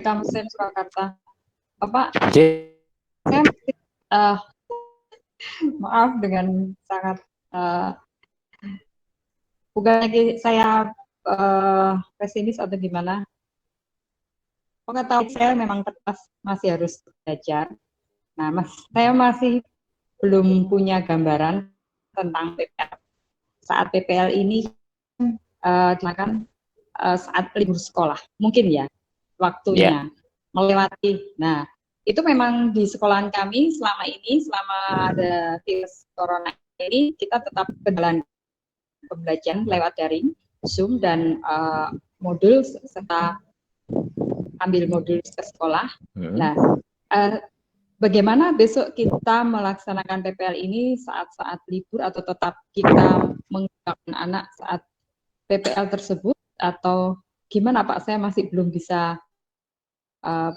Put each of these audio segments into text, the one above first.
Tamsin Surakarta. Bapak, Jadi, saya maaf dengan sangat bukan lagi saya pesimis atau gimana. Pengetahuan saya memang tetap masih harus belajar. Nah, saya masih belum punya gambaran tentang PPL. Saat PPL ini saat libur sekolah, mungkin ya waktunya melewati. Nah, itu memang di sekolahan kami selama ada virus corona ini, kita tetap berjalan pembelajaran lewat daring, Zoom, dan modul serta ambil modul ke sekolah. Nah, bagaimana besok kita melaksanakan PPL ini saat-saat libur, atau tetap kita menggunakan anak saat PPL tersebut, atau gimana Pak? Saya masih belum bisa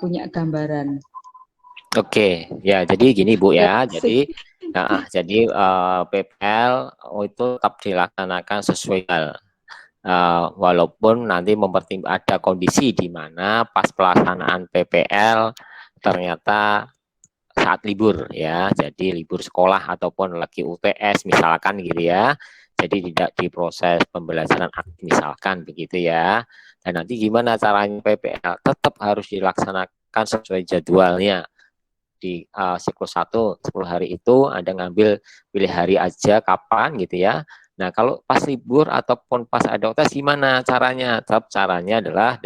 punya gambaran. Oke, ya jadi gini Bu ya, jadi PPL itu tetap dilaksanakan sesuai walaupun nanti ada kondisi di mana pas pelaksanaan PPL ternyata saat libur ya, jadi libur sekolah ataupun lagi UTS misalkan gitu ya, jadi tidak diproses pembelajaran misalkan begitu ya. Dan nanti gimana caranya PPL tetap harus dilaksanakan sesuai jadwalnya. Di siklus 1, 10 hari itu Anda ngambil pilih hari aja kapan gitu ya. Nah, kalau pas libur ataupun pas ada UTS gimana caranya? Tetap caranya adalah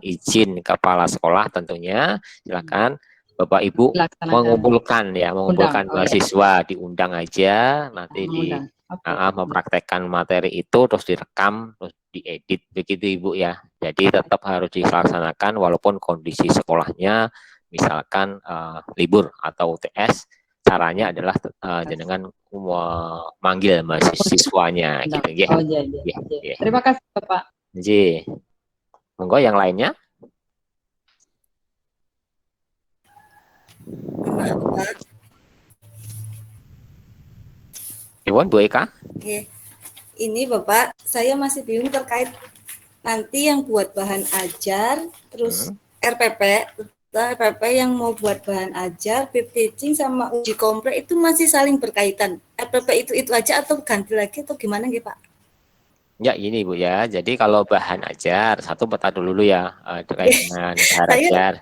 izin kepala sekolah tentunya. Silakan Bapak Ibu mengumpulkan mahasiswa, diundang aja nanti mempraktekkan materi itu, terus direkam, terus diedit begitu Ibu ya. Jadi tetap harus dilaksanakan walaupun kondisi sekolahnya misalkan libur atau UTS, caranya adalah dengan memanggil mahasiswanya gitu ya. Terima kasih Bapak. Jadi, monggo yang lainnya. Iwan, Bu Eka. Oke, ini Bapak, saya masih bingung terkait nanti yang buat bahan ajar, terus RPP yang mau buat bahan ajar, PIP teaching sama uji komplek itu masih saling berkaitan. RPP itu aja atau ganti lagi atau gimana nih Pak? Ya ini Bu ya, jadi kalau bahan ajar, satu peta dulu ya terkait dengan bahan ajar.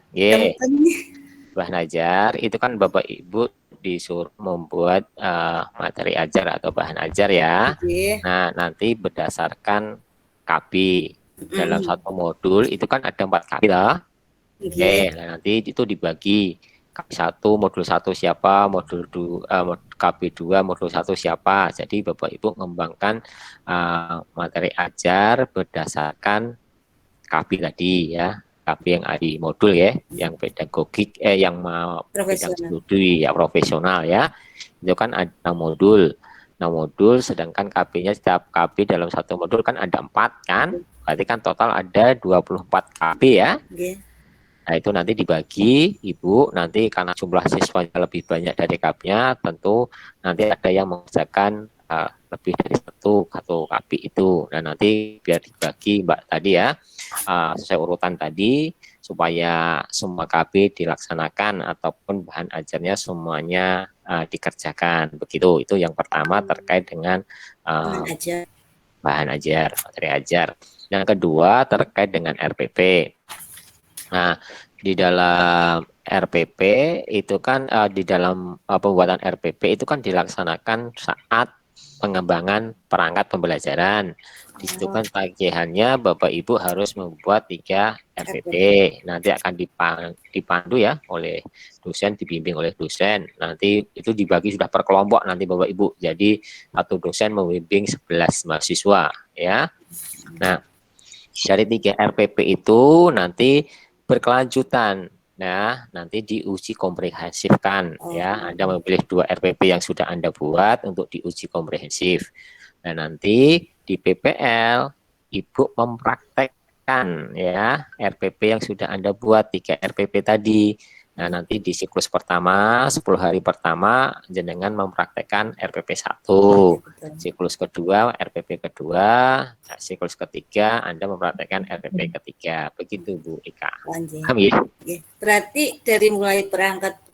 Bahan ajar itu kan Bapak Ibu disuruh membuat materi ajar atau bahan ajar ya. Nah, nanti berdasarkan KB dalam satu modul itu kan ada 4 KB lah. Nah, nanti itu dibagi KB1, modul 1 siapa, modul 2, KB2, modul 1 siapa. Jadi Bapak Ibu mengembangkan materi ajar berdasarkan KB tadi ya. KB yang ada di modul ya, yang pedagogik, yang bidang studi ya, profesional ya. Itu kan ada modul. Nah, modul sedangkan KB-nya setiap KB dalam satu modul kan ada 4 kan. Berarti kan total ada 24 KB ya. Nah, itu nanti dibagi, Ibu, nanti karena jumlah siswanya lebih banyak dari KB-nya, tentu nanti ada yang mengerjakan lebih dari satu KB itu. Nah, nanti biar dibagi, Mbak, tadi ya, sesuai urutan tadi, supaya semua KB dilaksanakan ataupun bahan ajarnya semuanya dikerjakan. Begitu, itu yang pertama terkait dengan bahan ajar, materi ajar. Yang kedua terkait dengan RPP. Nah, di dalam RPP itu kan di dalam pembuatan RPP itu kan dilaksanakan saat pengembangan perangkat pembelajaran. Di situ kan tagihannya Bapak Ibu harus membuat 3 RPP. Nanti akan dipandu ya oleh dosen, dibimbing oleh dosen. Nanti itu dibagi sudah per kelompok nanti Bapak Ibu. Jadi satu dosen membimbing 11 mahasiswa ya. Nah, dari 3 RPP itu nanti berkelanjutan. Nah, nanti diuji komprehensifkan ya. Anda memilih 2 RPP yang sudah Anda buat untuk diuji komprehensif. Dan nanti di PPL Ibu mempraktekkan ya RPP yang sudah Anda buat 3 RPP tadi. Nah, nanti di siklus pertama, 10 hari pertama, jenengan mempraktekkan RPP 1. Siklus kedua, RPP kedua. Nah, siklus ketiga, Anda mempraktekkan RPP ketiga. Begitu, Bu Ika. Paham ya? Berarti dari mulai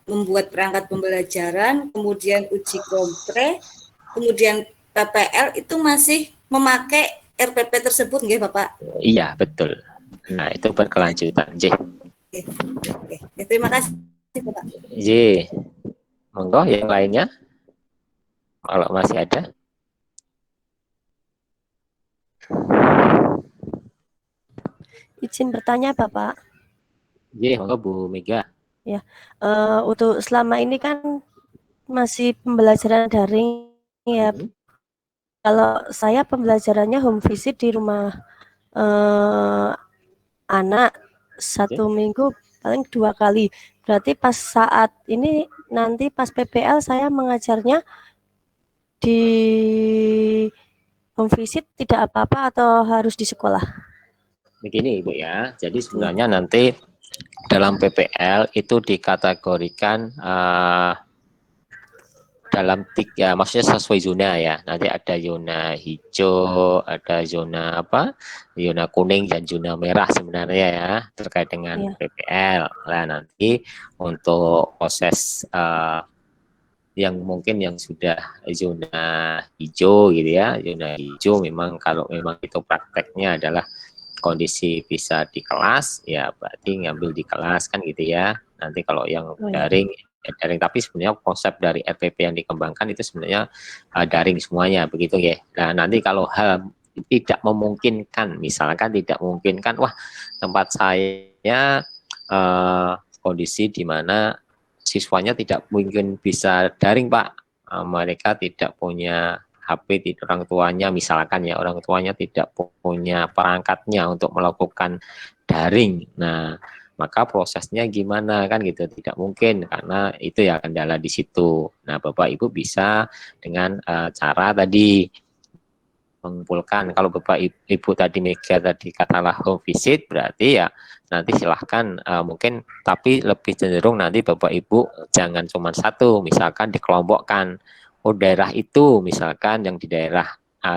membuat perangkat pembelajaran, kemudian uji kompre, kemudian PPL, itu masih memakai RPP tersebut, nggih, Bapak? Iya, betul. Nah, itu berkelanjutan, J. Oke. Terima kasih, Bapak. J. Monggo yang lainnya. Kalau masih ada. Izin bertanya, Bapak. J, monggo Bu Mega. Ya, untuk selama ini kan masih pembelajaran daring ya. Kalau saya pembelajarannya home visit di rumah anak 1 minggu paling 2 kali. Berarti pas saat ini nanti pas PPL saya mengajarnya di home visit tidak apa-apa atau harus di sekolah? Begini Ibu ya, jadi sebenarnya nanti dalam PPL itu dikategorikan dalam 3, maksudnya sesuai zona ya. Nanti ada zona hijau, ada zona zona kuning dan zona merah sebenarnya ya terkait dengan PPL. Nah, nanti untuk proses yang mungkin yang sudah zona hijau gitu ya, zona hijau memang kalau memang itu prakteknya adalah kondisi bisa di kelas ya berarti ngambil di kelas kan gitu ya. Nanti kalau yang daring tapi sebenarnya konsep dari RPP yang dikembangkan itu sebenarnya daring semuanya begitu ya. Nah, nanti kalau hal tidak memungkinkan, misalkan tidak memungkinkan, wah tempat saya kondisi di mana siswanya tidak mungkin bisa daring Pak, mereka tidak punya HP, tidak orang tuanya misalkan ya, orang tuanya tidak punya perangkatnya untuk melakukan daring. Nah, maka prosesnya gimana kan gitu, tidak mungkin karena itu ya kendala di situ. Nah, Bapak Ibu bisa dengan cara tadi mengumpulkan, kalau Bapak Ibu tadi Mega tadi katalah home visit, berarti ya nanti silahkan mungkin, tapi lebih cenderung nanti Bapak Ibu jangan cuma satu, misalkan dikelompokkan. Oh, daerah itu misalkan yang di daerah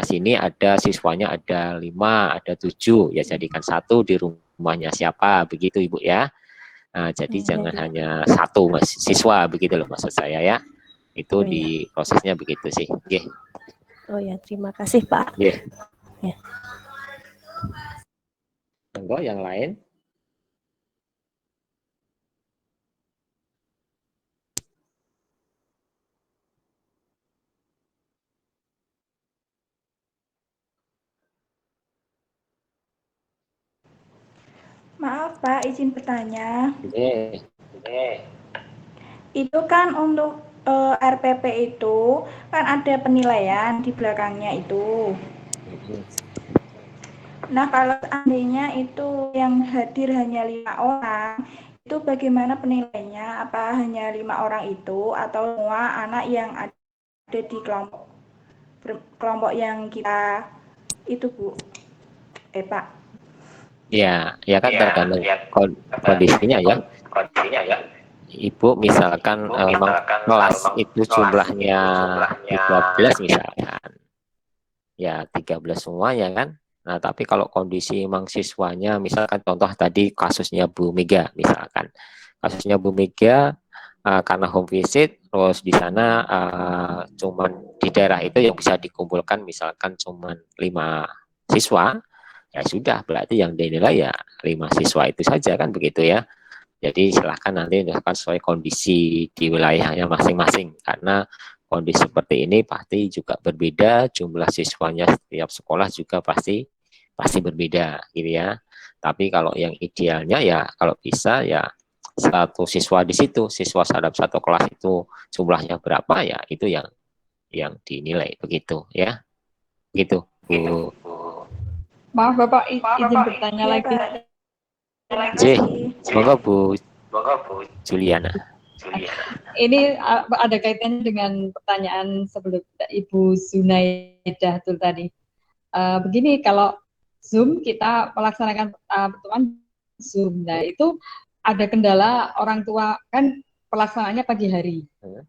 sini ada siswanya ada 5, ada 7, ya jadikan satu di rumahnya siapa, begitu Ibu ya. Jadi jangan hanya satu siswa, begitu loh maksud saya ya. Itu di prosesnya begitu sih. Okay. Oh ya, terima kasih Pak. Yeah. Yeah. Monggo yang lain. Maaf Pak, izin bertanya. Yeah. Itu kan untuk RPP itu kan ada penilaian di belakangnya itu. Nah, kalau seandainya itu yang hadir hanya 5 orang, itu bagaimana penilaiannya? Apa hanya 5 orang itu atau semua anak yang ada di kelompok yang kita itu Bu? Pak. Ya kan tergantung kondisinya ya. Ibu misalkan memang kelas itu jumlahnya 13 misalkan. Ya 13 semuanya kan. Nah, tapi kalau kondisi memang siswanya, misalkan contoh tadi kasusnya Bu Mega, misalkan kasusnya Bu Mega karena home visit, terus di sana cuman di daerah itu yang bisa dikumpulkan misalkan cuman 5 siswa, ya sudah berarti yang dinilai ya 5 siswa itu saja kan begitu ya. Jadi silahkan nanti sesuai kondisi di wilayahnya masing-masing karena kondisi seperti ini pasti juga berbeda, jumlah siswanya setiap sekolah juga pasti berbeda gitu ya. Tapi kalau yang idealnya ya kalau bisa ya satu siswa di situ, siswa dalam satu kelas itu jumlahnya berapa ya itu yang dinilai begitu ya. Begitu Bu. Maaf Bapak, izin bertanya lagi. Semoga Bu Juliana. Ini ada kaitannya dengan pertanyaan sebelum Ibu Zunaidah itu tadi. Begini, kalau Zoom kita melaksanakan pertemuan Zoom, nah itu ada kendala orang tua kan pelaksanaannya pagi hari.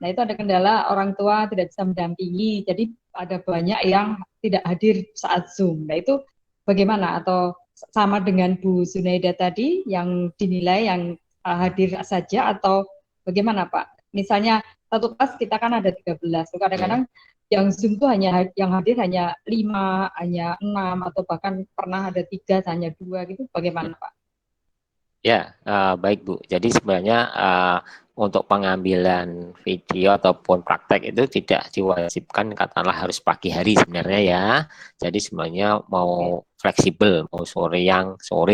Nah itu ada kendala orang tua tidak bisa mendampingi, jadi ada banyak yang tidak hadir saat Zoom. Nah itu bagaimana? Atau sama dengan Bu Zunaida tadi yang dinilai yang hadir saja atau bagaimana Pak? Misalnya satu kelas kita kan ada 13, kadang-kadang yang Zoom tuh hanya yang hadir hanya 5, hanya 6 atau bahkan pernah ada 3 hanya 2 gitu, bagaimana Pak? Ya, baik Bu. Jadi sebenarnya untuk pengambilan video ataupun praktek itu tidak diwajibkan katakanlah harus pagi hari sebenarnya ya. Jadi sebenarnya mau fleksibel, mau sore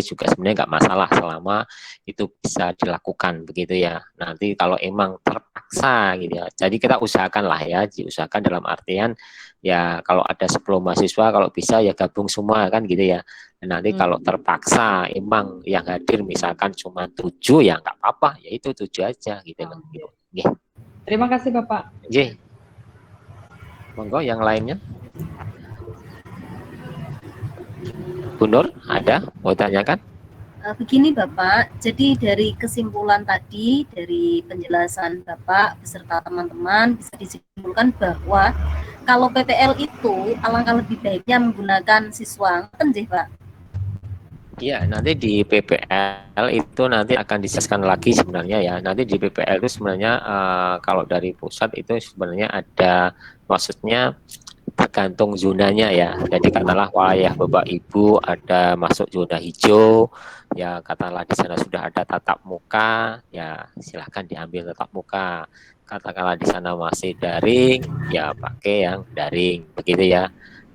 juga sebenarnya nggak masalah selama itu bisa dilakukan begitu ya. Nanti kalau emang terpaksa gitu ya. Jadi kita usahakan lah ya, diusahakan dalam artian ya kalau ada 10 mahasiswa kalau bisa ya gabung semua kan gitu ya. Nanti kalau terpaksa emang yang hadir misalkan cuma 7 ya nggak apa-apa, ya itu 7 aja gitu loh. Terima kasih Bapak. Monggo yang lainnya. Bu Nur, ada mau tanyakan? Begini Bapak, jadi dari kesimpulan tadi, dari penjelasan Bapak beserta teman-teman bisa disimpulkan bahwa kalau PPL itu alangkah lebih baiknya menggunakan siswa, kan Pak? Iya, nanti di PPL itu nanti akan dijelaskan lagi sebenarnya ya. Nanti di PPL itu sebenarnya kalau dari pusat itu sebenarnya ada, maksudnya tergantung zonanya ya. Jadi katakanlah wilayah Bapak Ibu ada masuk zona hijau, ya katakanlah di sana sudah ada tatap muka, ya silahkan diambil tatap muka. Katakanlah di sana masih daring, ya pakai yang daring, begitu ya.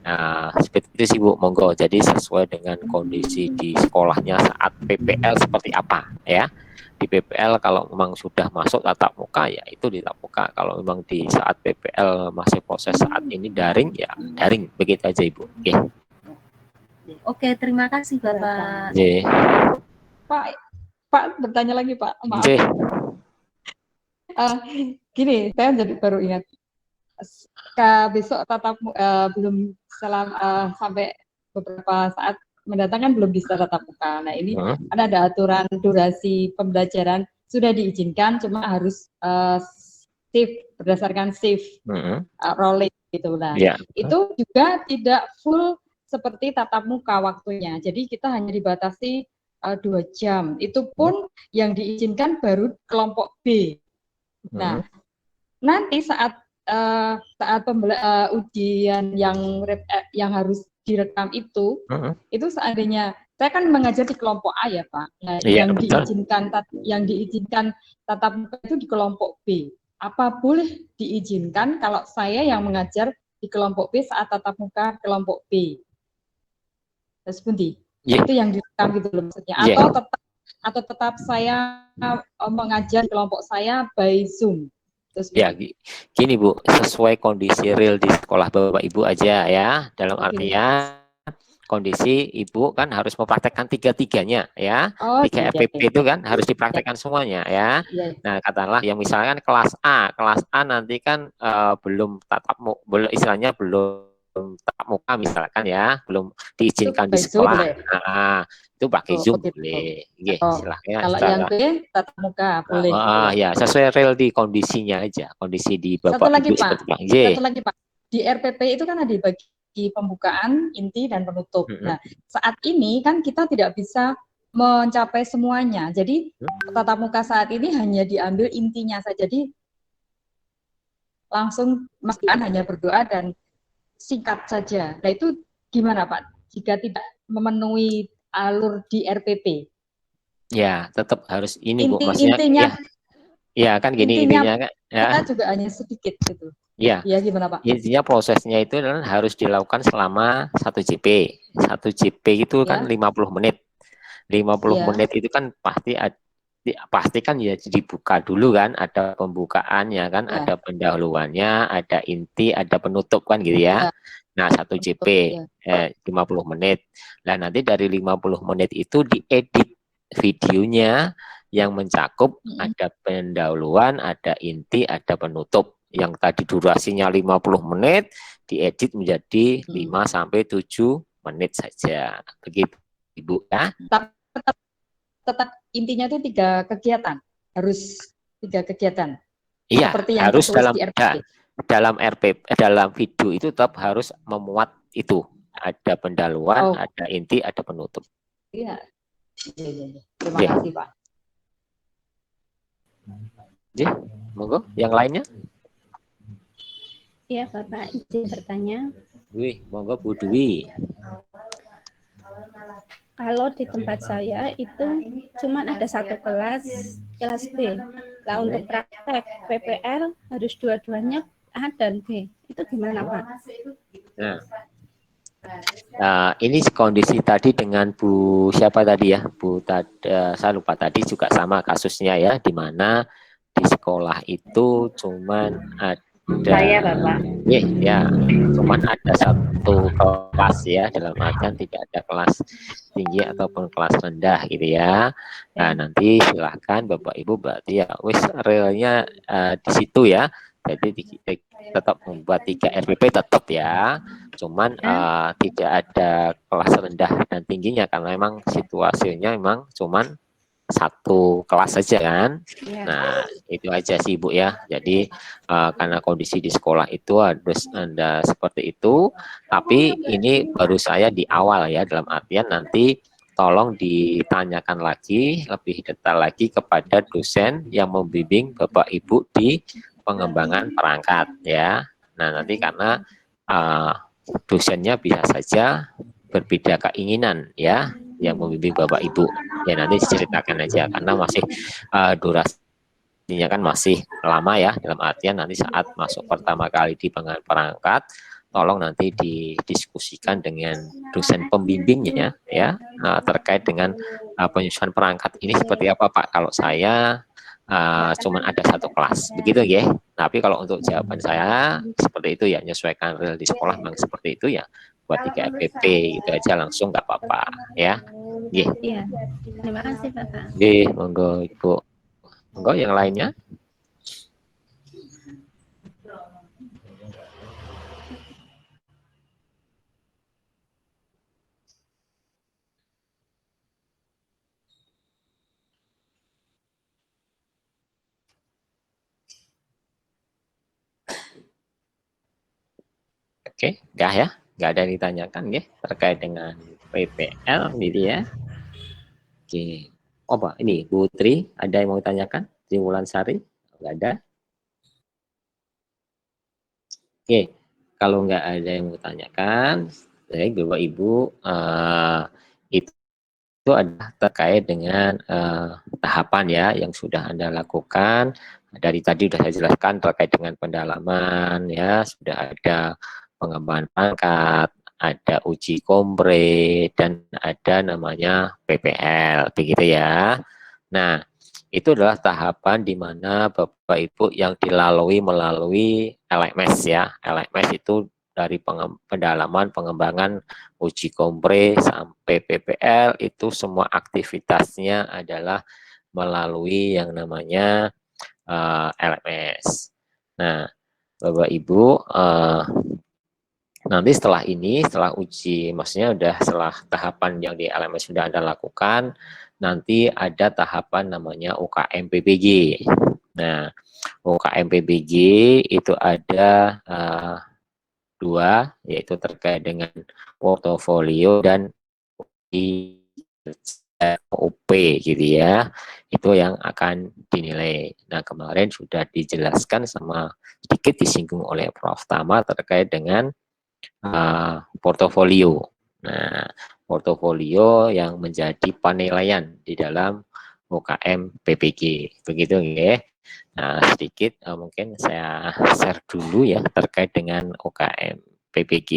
Nah, seperti itu sih Bu, monggo. Jadi sesuai dengan kondisi di sekolahnya saat PPL seperti apa ya. Di PPL kalau memang sudah masuk tatap muka ya itu di tatap muka. Kalau memang di saat PPL masih proses saat ini daring ya daring. Begitu aja Ibu. Oke, terima kasih Bapak. Pak bertanya lagi Pak. Maaf. Gini, saya jadi baru ingat. Besok tatap belum sampai beberapa saat mendatang kan belum bisa tatap muka. Nah ini ada aturan durasi pembelajaran sudah diizinkan, cuma harus shift berdasarkan shift rolling gitu. Nah itu juga tidak full seperti tatap muka waktunya. Jadi kita hanya dibatasi 2 jam. Itu pun yang diizinkan baru kelompok B. Nah nanti saat ujian yang harus direkam itu seandainya saya kan mengajar di kelompok A ya Pak. Nah, yang diizinkan tatap muka itu di kelompok B. Apa boleh diizinkan kalau saya yang mengajar di kelompok B saat tatap muka kelompok B? Terus Bundi, itu yang direkam gitu loh maksudnya. Atau tetap saya mengajar di kelompok saya by Zoom. Ya, gini Bu, sesuai kondisi real di sekolah Bapak Ibu aja ya. Dalam artian kondisi Ibu kan harus mempraktekkan tiga-tiganya ya. 3 RPP itu kan harus dipraktekkan semuanya ya. Nah, katakanlah yang misalkan kelas A nanti kan belum tatap muka, istilahnya belum tatap muka misalkan ya, belum diizinkan di sekolah. Nah, itu pakai Zoom boleh. Silahkan. Kalau yang B tatap muka boleh. Ya, sesuai real di kondisinya aja, kondisi di Bapak Satu lagi Ibu Pak, seperti Pak. Di RPP itu kan ada bagi pembukaan, inti dan penutup. Nah, saat ini kan kita tidak bisa mencapai semuanya. Jadi tatap muka saat ini hanya diambil intinya saja. Jadi langsung masukan hanya berdoa dan singkat saja. Nah itu gimana Pak? Jika tidak memenuhi alur di RPP? Ya, tetap harus ini Bu. Maksudnya intinya, ya kan gini intinya kan. Ya. Kita juga hanya sedikit gitu. Ya. Ya gimana Pak? Intinya prosesnya itu harus dilakukan selama 1 JP. 1 JP itu kan 50 menit. 50 menit itu kan pasti kan ya dibuka dulu kan, ada pembukaannya kan, ada pendahuluannya, ada inti, ada penutup kan gitu ya. Nah, 1 JP 50 menit. Nah, nanti dari 50 menit itu diedit videonya yang mencakup ada pendahuluan, ada inti, ada penutup. Yang tadi durasinya 50 menit diedit menjadi 5 sampai 7 menit saja. Begitu Ibu ya. tetap intinya itu 3 kegiatan, harus 3 kegiatan. Iya, Seperti yang harus tertulis di RPP. dalam video itu tetap harus memuat itu. Ada pendahuluan, ada inti, ada penutup. Iya. Terima kasih, Pak. Ya, monggo. Yang lainnya? Iya, Bapak izin bertanya. Wih, monggo Bu Dwi. Kalau di tempat saya itu cuma ada satu kelas B. Nah, untuk praktek PPL harus dua-duanya A dan B. Itu gimana, Pak? Nah, ini kondisi tadi dengan Bu siapa tadi ya? Saya lupa tadi juga sama kasusnya ya, di mana di sekolah itu cuman ada saya, Bapak. Ya, cuman ada satu kelas ya, dalam artian tidak ada kelas tinggi ataupun kelas rendah gitu ya. Nah, nanti silahkan Bapak Ibu berarti ya wis realnya di situ ya. Jadi tetap membuat 3 RPP tetap ya. Cuman tidak ada kelas rendah dan tingginya karena memang situasinya memang cuman satu kelas saja kan. Nah, itu aja sih Bu ya. Jadi karena kondisi di sekolah itu harus Anda seperti itu, tapi ini baru saya di awal ya, dalam artian nanti tolong ditanyakan lagi lebih detail lagi kepada dosen yang membimbing Bapak Ibu di pengembangan perangkat ya. Nah, nanti karena dosennya bisa saja berbeda keinginan ya, yang membimbing Bapak Ibu. Ya nanti diceritakan aja karena masih durasinya kan masih lama ya, dalam artian nanti saat masuk pertama kali di pengembangan perangkat, tolong nanti didiskusikan dengan dosen pembimbingnya ya, terkait dengan penyusunan perangkat ini seperti apa Pak. Kalau saya cuman ada satu kelas begitu ya. Tapi kalau untuk jawaban saya seperti itu ya, menyesuaikan real di sekolah memang seperti itu ya, buat 3 RPP itu aja langsung nggak apa-apa ya. Iya. Terima kasih Bapak. Monggo Ibu. Monggo yang lainnya. Oke, enggak ya? Enggak ada yang ditanyakan ya terkait dengan PPL gitu ya. Oke. Oh, Pak, ini Bu Tri, ada yang mau ditanyakan? Tri Wulansari? Enggak ada. Oke, kalau enggak ada yang mau ditanyakan, baik Bapak Ibu, itu adalah terkait dengan tahapan ya yang sudah Anda lakukan. Dari tadi sudah saya jelaskan terkait dengan pendalaman ya, sudah ada pengembangan pangkat, ada uji kompre, dan ada namanya PPL, begitu ya. Nah, itu adalah tahapan di mana Bapak Ibu yang dilalui melalui LMS ya. LMS itu dari pendalaman, pengembangan, uji kompre, sampai PPL, itu semua aktivitasnya adalah melalui yang namanya LMS. Nah, Bapak Ibu, nanti setelah ini, setelah uji, maksudnya udah setelah tahapan yang di LMS sudah Anda lakukan, nanti ada tahapan namanya UKM PBG. Nah, UKM PBG itu ada 2, yaitu terkait dengan portofolio dan OP gitu ya. Itu yang akan dinilai. Nah, kemarin sudah dijelaskan sama sedikit disinggung oleh Prof. Tama terkait dengan portofolio. Nah, portofolio yang menjadi penilaian di dalam UKM PPG. Begitu ya. Nah, sedikit mungkin saya share dulu ya terkait dengan UKM PPG.